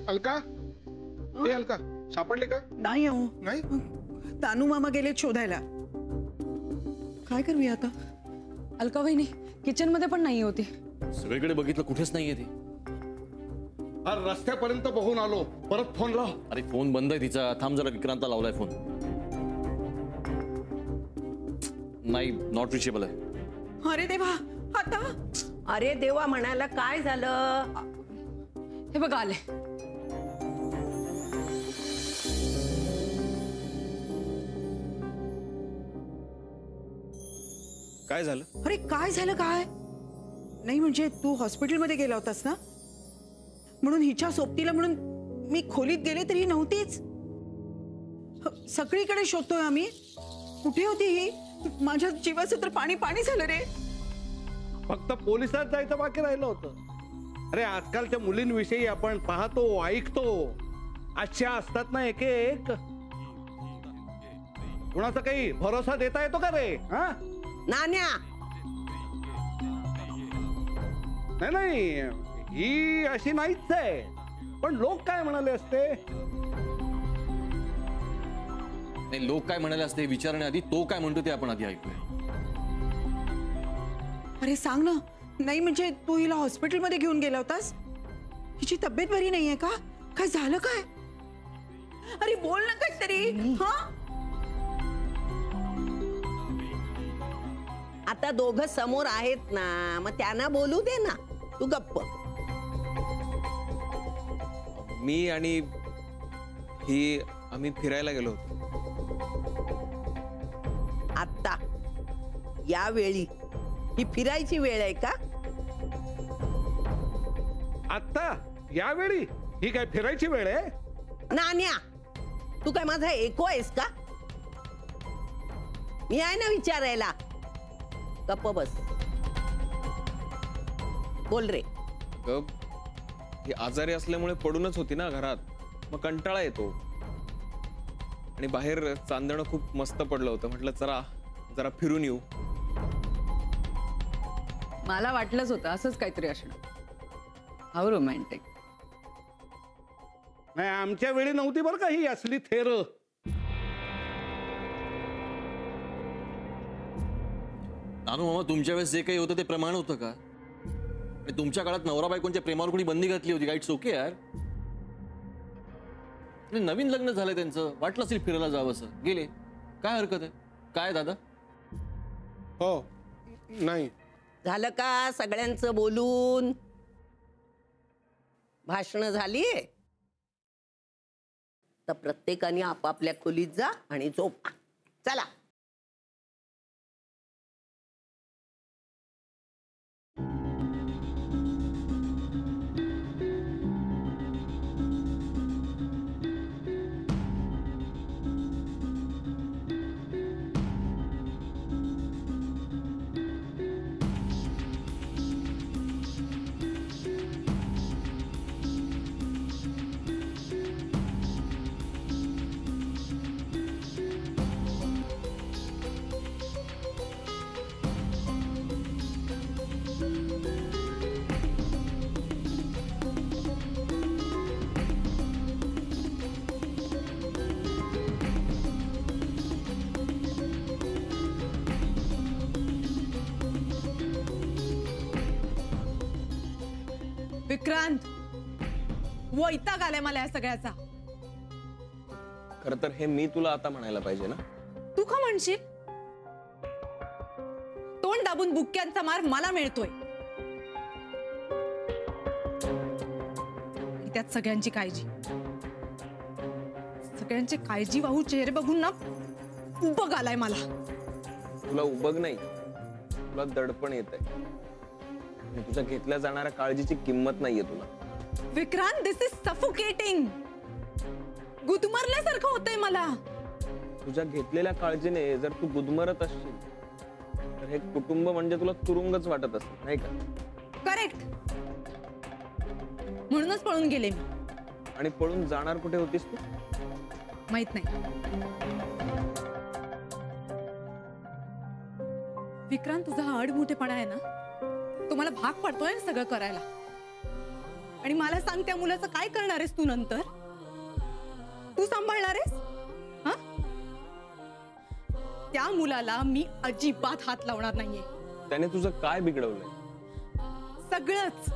अलका, ए अलका, सापडले का? नाही हो. नाही? तानू मामा गेले शोधायला. काय करूया आता? अलका वहिनी किचन मध्ये पण नाही होती. सगळीकडे बघितलं, कुठेच नाहीये ती. अरे रस्त्यापर्यंत बघून आलो, परत फोन लाव. अरे फोन बंद आहे तिचा. थांब जरा, विक्रांतला लावलाय फोन. नाही, नॉट रिचेबल आहे. अरे देवा, आता? अरे देवा म्हणायला काय झालं? हे बघा आले. काय झालं? अरे काय झालं काय? नाही म्हणजे तू हॉस्पिटलमध्ये गेला होतास ना, म्हणून हिच्या सोबतीला म्हणून मी खोलीत गेले तरी नव्हतीच. सगळीकडे शोधतोय आम्ही. कुठे होती ही? माझ्या जीवाचं तर पाणी पाणी झालं रे. फक्त पोलिसात जायचं बाकी राहिलं होतं. अरे आजकालच्या मुलींविषयी आपण पाहतो, ऐकतो, अशा असतात ना एक एक. कुणाचा काही भरोसा देता येतो का रे? हा नान्या, नाही नाही, ही अशी नाहीच आहे. पण लोक काय म्हणाले असते? नाही, लोक काय म्हणाले असते विचारण्याआधी तो काय म्हणतो ते आपण आधी ऐकूया. अरे सांग ना. नाही म्हणजे तू हिला हॉस्पिटलमध्ये घेऊन गेला होतास? हिची तब्येत बरी नाहीये का? काय झालं काय? अरे बोल ना काहीतरी. हा, आता दोघं समोर आहेत ना, मग त्यांना बोलू दे ना. तू गप्प. मी आणि ही आम्ही फिरायला गेलो होतो. आता यावेळी ही फिरायची वेळ आहे का? आता यावेळी ही काय फिरायची वेळ आहे? नान्या, तू काय माझा एको आहेस का? मी आहे ना विचारायला. गप्प बस. बोल रे. गप. ही आजारी असल्यामुळे पडूनच होती ना घरात, मग कंटाळा येतो. आणि बाहेर चांदणं खूप मस्त पडलं होतं. म्हटलं चला जरा फिरून येऊ. मला वाटलंच होतं असंच काहीतरी असणार. How romantic. नाही, आमच्या वेळी नव्हती बरं का ही असली थेर. नानू मामा, तुमच्या वेळेस जे काही होतं ते प्रमाण होतं का? आणि तुमच्या काळात नवरा बायकोंच्या प्रेमावर कोणी बंदी घातली होती? इट्स ओके यार. नवीन लग्न झालंय त्यांचं, वाटलं असेल फिरायला जावं असं, गेले. काय हरकत आहे? काय दादा? हो, नाही. झालं का सगळ्यांचं बोलून? भाषण झाली? तर प्रत्येकाने आपापल्या खोलीत जा आणि झोपा. चला. विक्रांत, वैताग आलाय मला या सगळ्याचा. खर तर हे मी तुला आता म्हणायला पाहिजे ना. तू का म्हणशील? तोंड दाबून बुक्क्यांचा मार मला मिळतोय. त्यात सगळ्यांची काळजी, सगळ्यांची काळजी वाहू चेहरे बघून ना उबग आलाय मला. तुला उबग नाही, तुला दडपण येत आहे. तुझ्या घेतल्या जाणाऱ्या काळजीची किंमत नाहीये तुला. विक्रांत, दिस इज सफोकेटिंग. गुदमरल्यासारखं होतंय मला. तुझ्या घेतलेल्या काळजीने जर तू गुदमरत असशील तर हे कुटुंब म्हणजे तुला तुरुंगच वाटत असेल, नाही का? करेक्ट. म्हणूनच पळून गेले मी. आणि पळून जाणार कुठे होतीस तू? माहित नाही. विक्रांत, तुझा हा अडमुठेपणा आहे ना, तो मला भाग पडतोय सगळं करायला. आणि मला सांग, त्या मुलाचं काय करणार आहेस तू नंतर? तू सांभाळणार आहेस? हा? त्या मुलाला मी अजिबात हात लावणार नाहीये. त्याने तुझं काय बिघडवलंय? सगळंच.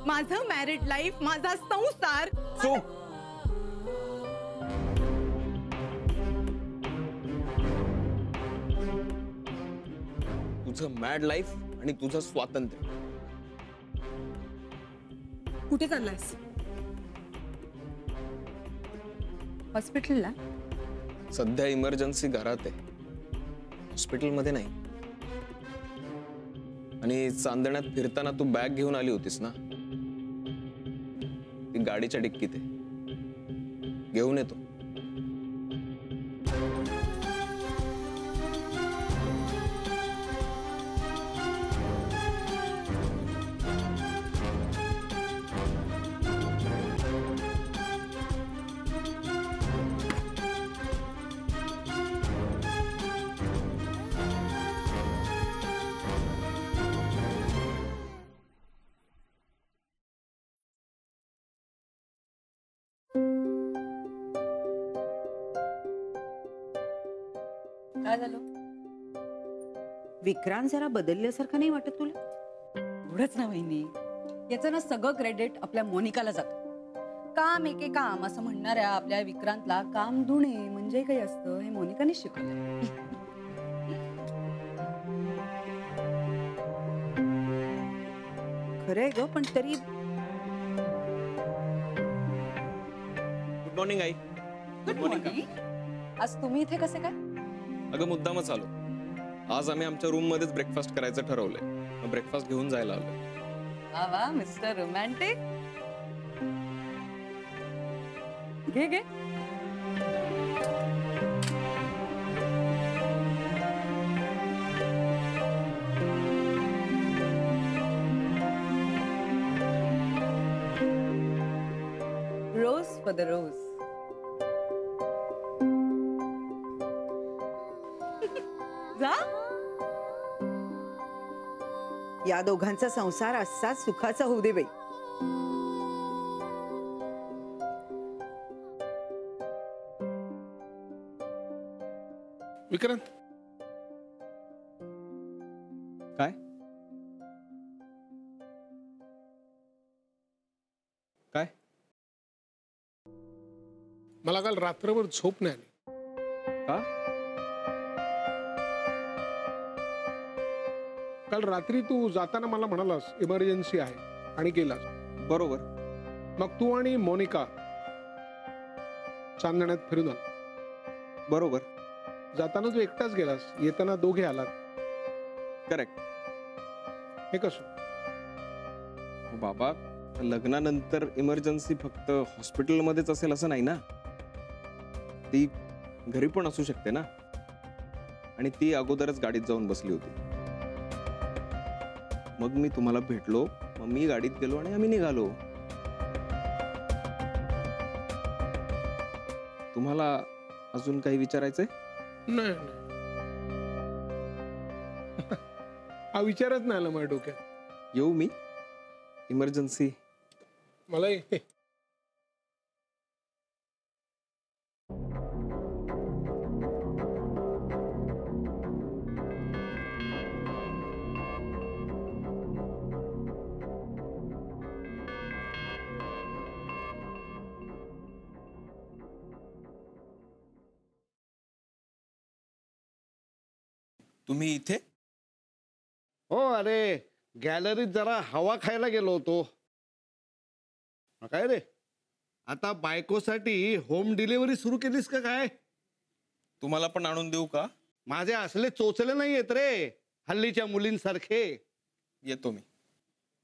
माझं मॅरिड लाईफ, माझा संसार. चूक. तुझं मॅड लाईफ आणि तुझं स्वातंत्र्य. कुठे चाललायस? हॉस्पिटलला. सध्या इमर्जन्सी घरात आहे, हॉस्पिटलमध्ये नाही. आणि चांदण्यात फिरताना तू बॅग घेऊन आली होतीस ना, ती गाडीच्या डिक्कीत आहे. घेऊन येतो. काय झालं? विक्रांत जरा बदलल्यासारखं नाही वाटत तुला? एवढंच ना वहिनी, याचं ना सगळं क्रेडिट आपल्या मोनिकाला जातं. काम एके काम असं म्हणणाऱ्या आपल्या विक्रांतला काम धुणे म्हणजे काही असतं हे मोनिकाने शिकवलं. खरंय ग, पण तरी good morning I. Good morning. आज तुम्ही इथे कसे काय? अगं मुद्दामच आलो. आज आम्ही आमच्या रूम मध्येच ब्रेकफास्ट करायचं ठरवलंय. ब्रेकफास्ट घेऊन जायला आलो. वा वा, मिस्टर रोमॅन्टिक. घे घे. रोज फॉर द रोज. जा. या दोघांचा संसार असाच सुखाचा होऊ दे बाई. विक्रांत, काय काय मला काल रात्रभर झोप नाही आली. का? काल रात्री तू जाताना मला म्हणालास इमर्जन्सी आहे आणि गेलास. बरोबर. मग तू आणि मोनिका चांदण्यात फिरून आला. बरोबर. जाताना तू एकटाच गेलास, येताना दोघे आलात. करेक्ट. हे कसं? बाबा, लग्नानंतर इमर्जन्सी फक्त हॉस्पिटलमध्येच असेल असं नाही ना. ती घरी पण असू शकते ना. आणि ती अगोदरच गाडीत जाऊन बसली होती. मग मी तुम्हाला भेटलो, मग मी गाडीत गेलो आणि आम्ही निघालो. तुम्हाला अजून काही विचारायचंय? नाही. हा विचारच नाही आला माझ्या डोक्यात. येऊ मी? इमर्जन्सी. मलाही. तुम्ही इथे? हो, अरे गॅलरीत जरा हवा खायला गेलो होतो. काय रे, आता बायकोसाठी होम डिलिव्हरी सुरू केलीस का काय? तुम्हाला पण आणून देऊ का? माझे असले चोचले नाही येत रे हल्लीच्या मुलींसारखे. येतो मी.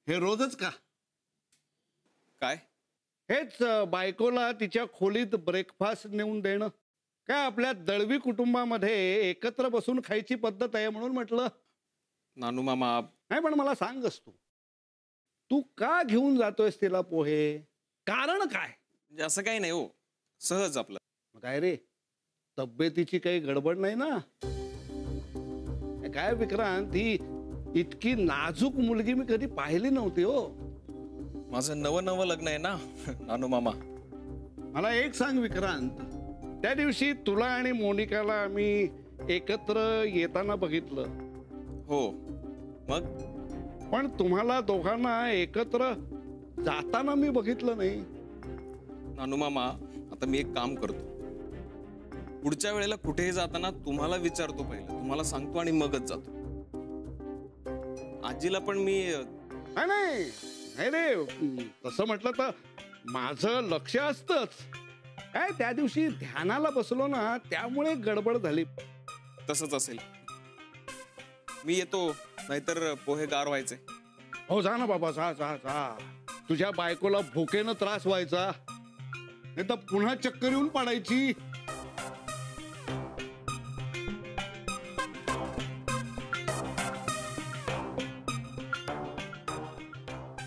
हे रोजच का? काय? हेच बायकोला तिच्या खोलीत ब्रेकफास्ट नेऊन देणं. काय आपल्या दळवी कुटुंबामध्ये एकत्र बसून खायची पद्धत आहे म्हणून म्हटलं. नानू मामा. नाही, पण मला सांगस तू का घेऊन जातोयस तिला पोहे? कारण काय? म्हणजे असं काही नाही हो, सहज आपलं. काय रे, तब्येतीची काही गडबड नाही ना? काय विक्रांत, ही इतकी नाजूक मुलगी मी कधी पाहिली नव्हती हो. माझं नवं लग्न आहे ना नानू मामा. मला एक सांग विक्रांत, त्या दिवशी तुला आणि मोनिकाला आम्ही एकत्र येताना बघितलं. हो, मग पण तुम्हाला दोघांना एकत्र जाताना मी बघितलं नाही. नानू मामा, आता मी एक काम करतो. पुढच्या वेळेला कुठेही जाताना तुम्हाला विचारतो, पहिलं तुम्हाला सांगतो आणि मगच जातो. आजीला पण मी नाही रे, तसं म्हटलं तर माझं लक्ष असतंच. काय त्या दिवशी ध्यानाला बसलो ना, त्यामुळे गडबड झाली. तसंच असेल. मी येतो, नाहीतर पोहे गार व्हायचे. हो जा ना बाबा, जा जा जा. तुझ्या बायकोला भुकेनं त्रास व्हायचा, नाही तर पुन्हा चक्कर येऊन पडायची.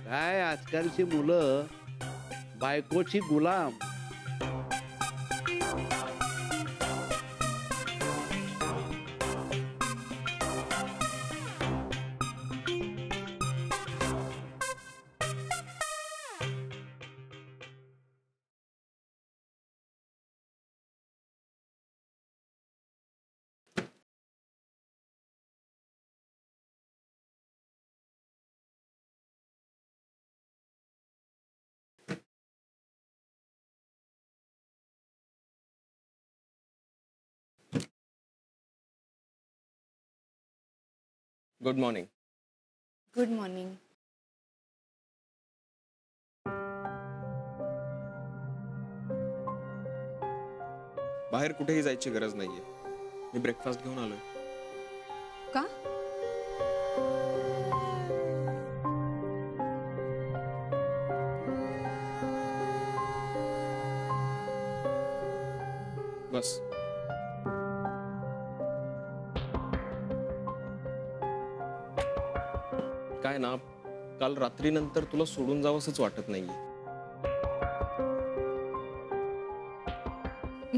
काय आजकालची मुलं बायकोची गुलाम. Good morning. Good morning. बाहेर कुठेही जायची गरज नाहीये. मी ब्रेकफास्ट घेऊन आलोय. का? बस. काय ना, काल रात्रीनंतर तुला सोडून जावंसच वाटत नाहीये.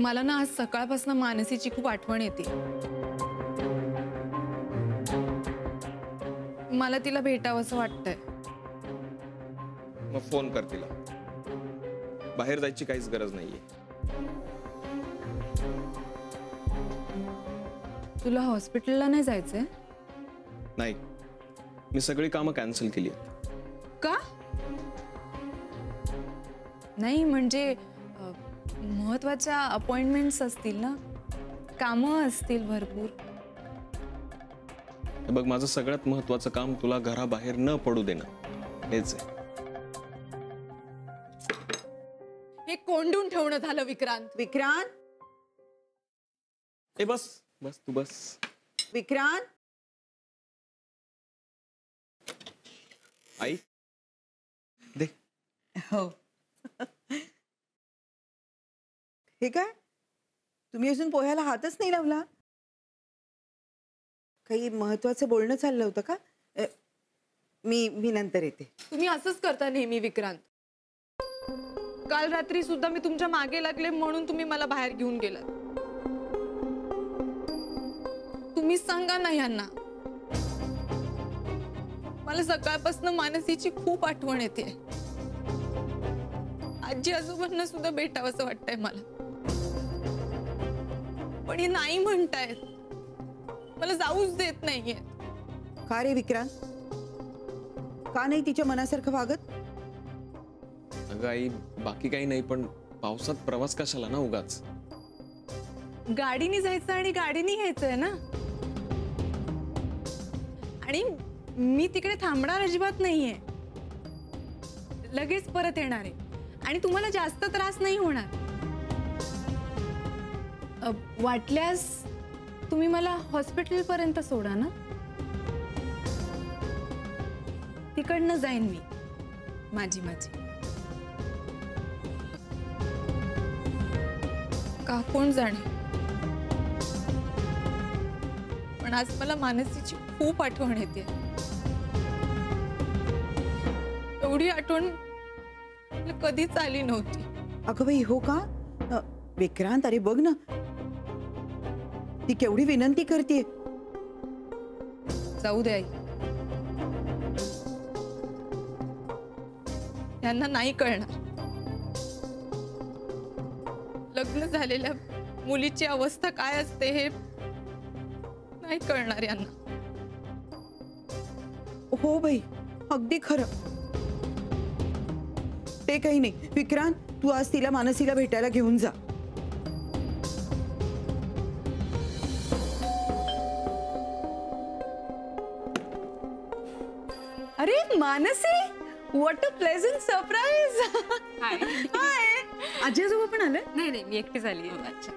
मला ना आज सकाळपासून मानसीची खूप आठवण येते. मला तिला भेटावंसं वाटतंय. मग फोन कर तिला. बाहेर जायची काहीच गरज नाहीये. तुला हॉस्पिटलला नाही जायचंय? नाही, मी सगळी कामं कॅन्सल केली आहेत. का? नाही म्हणजे महत्वाच्या अपॉइंटमेंट्स असतील ना, कामं असतील भरपूर. हे बघ, माझं सगळ्यात महत्वाचं काम तुला घराबाहेर न पडू देणं हेच आहे. हे कोंडून ठेवणं झालं विक्रांत. विक्रांत, ए बस बस, तू बस. विक्रांत, आई दे. हो. हे काय, तुम्ही अजून पोह्याला हातच नाही लावला? काही महत्वाचं बोलणं चाललं होतं का? मी नंतर येते. तुम्ही असंच करता नेहमी विक्रांत. काल रात्री सुद्धा मी तुमच्या मागे लागले म्हणून तुम्ही मला बाहेर घेऊन गेलात. तुम्ही सांगा ना यांना. मला सकाळपासून मानसीची खूप आठवण येते. आजी आजोबांना सुद्धा भेटावंसं वाटतंय मला, पण हे नाही म्हणतायत. मला जाऊच देत नाहीये. का रे विक्रांत, का नाही तिच्या मनासारखं वागत? अगं आई, बाकी काही नाही, पण पावसात प्रवास कशाला ना उगाच. गाडीने जायचं आणि गाडीने यायचंय ना. आणि मी तिकडे थांबणार अजिबात नाहीये. लगेच परत येणार आहे आणि तुम्हाला जास्त त्रास नाही होणार. वाटल्यास तुम्ही मला हॉस्पिटल पर्यंत सोडा ना. तिकडनं जाईन मी माझी. का कोण जाणे, पण आज मला मानसीची खूप आठवण येते. एवढी आठवण कधीच आली नव्हती. अगं बाई, हो का? विक्रांत, अरे बघ ना, ती केवढी विनंती करते. जाऊ दे आई. यांना नाही कळणार. लग्न झालेल्या मुलीची अवस्था काय असते हे नाही कळणार यांना. हो बाई, अगदी खरं. ते काही नाही विक्रांत, तू आज तिला मानसीला भेटायला घेऊन जा. अरे Manasi, what a pleasant surprise. Hi. आजी आजोबा पण आले? नाही नाही, मी एकटी झाली. अच्छा.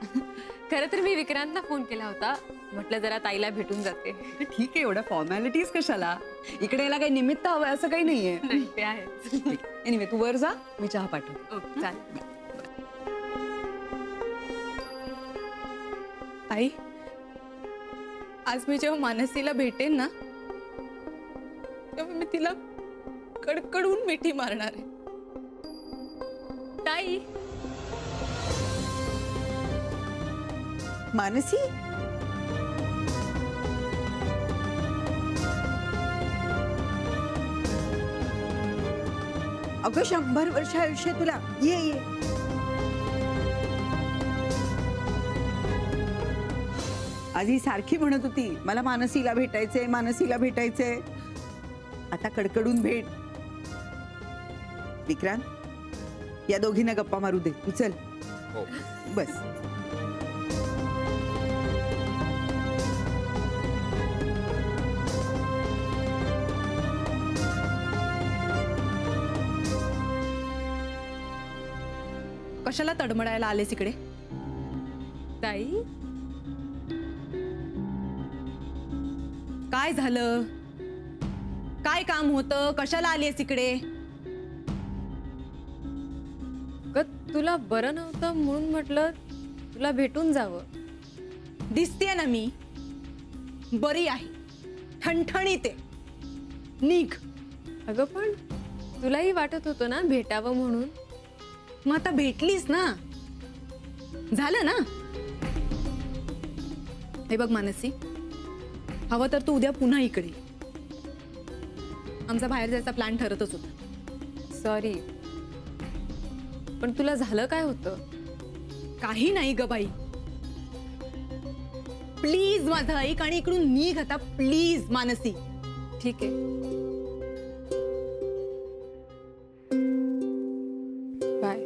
खरं तर मी विक्रांतला फोन केला होता, म्हटलं जरा ताईला भेटून जाते. ठीक आहे, एवढ्या फॉर्मॅलिटीज कशाला? इकडे याला काही निमित्त हवं असं काही नाहीये. नाही, ते आहे. एनिवे तू वर जा, मी चहा पाठवते. ओके, चालेल. आई, आज मी जेव्हा मानसीला भेटेन ना, तेव्हा मी तिला कडकडून मिठी मारणार आहे. ताई, मानसी, अगं 100 वर्ष आयुष्य तुला. ये ये. आधी सारखी म्हणत होती मला मानसीला भेटायचंय, मानसीला भेटायचंय. आता कडकडून भेट. विक्रांत, या दोघींना गप्पा मारू दे. तू चल. हो. बस. कशाला तडमडायला आलेस इकडे? ताई, काय झालं? काय काम होतं? कशाला आलीस इकडे? तुला बरं नव्हतं म्हणून म्हटलं तुला भेटून जावं. दिसतेय ना मी बरी आहे, ठणठणीत आहे. निघ. अगं पण तुलाही वाटत होतं ना भेटावं म्हणून. मग आता भेटलीस ना, झालं ना. हे बघ मानसी, हवं तर तू उद्या पुन्हा इकडे. आमचा बाहेर जायचा प्लॅन ठरतच होता. सॉरी, पण तुला झालं काय होतं? काही नाही ग बाई. प्लीज माझं ऐक आणि इकडून निघ आता, प्लीज मानसी. ठीक आहे, बाय.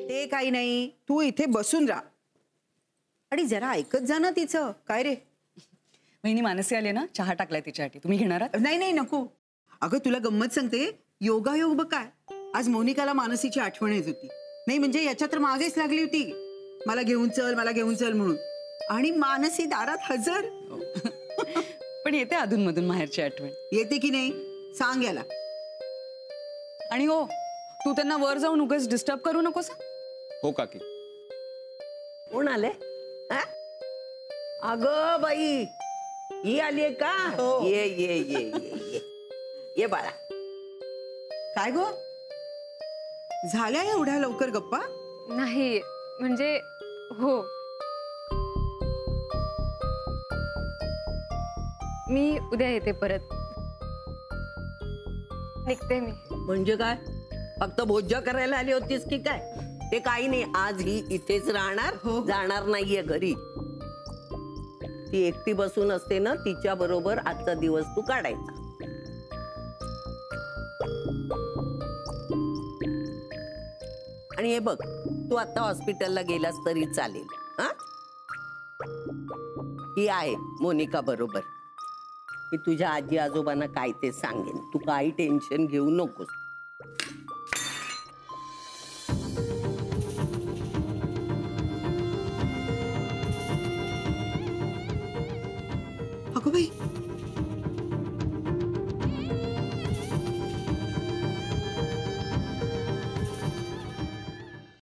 ते काही नाही, तू इथे बसून राहा आणि जरा ऐकत जा ना तिचं. काय रे? वहिनी मानसी आले ना, चहा टाकलाय तिच्यासाठी. तुम्ही घेणार आहात? नाही नाही नको. अगं तुला गंमत सांगते, योगायोग बघ काय. आज मोनिकाला मानसीची आठवण येत होती. नाही म्हणजे याच्या तर मागेच लागली होती, मला घेऊन चल, मला घेऊन चल म्हणून. आणि मानसी दारात हजर. पण येते अधूनमधून माहेरची आठवण. येते की नाही सांग याला. आणि हो, तू त्यांना वर जाऊन उगाच डिस्टर्ब करू नकोस. हो काकी. कोण आले? अगं बाई, ही आलीये का? ये ये ये ये ये ये बाळा. काय गो, झाल्या एवढ्या लवकर गप्पा? नाही म्हणजे हो, मी उद्या येते परत. निघते मी. म्हणजे काय, फक्त भोज्य करायला आली होतीस की काय? ते काही नाही, आज ही इथेच राहणार, जाणार नाहीये घरी. ती एकटी बसून असते ना, तिच्या बरोबर आजचा दिवस तू काढायचा. आणि हे बघ, तू आता हॉस्पिटलला गेलास तरी चालेल. हा, ही आहे मोनिका बरोबर. मी तुझ्या आजी आजोबांना काय ते सांगेन, तू काही टेन्शन घेऊ नकोस. अगो बाई,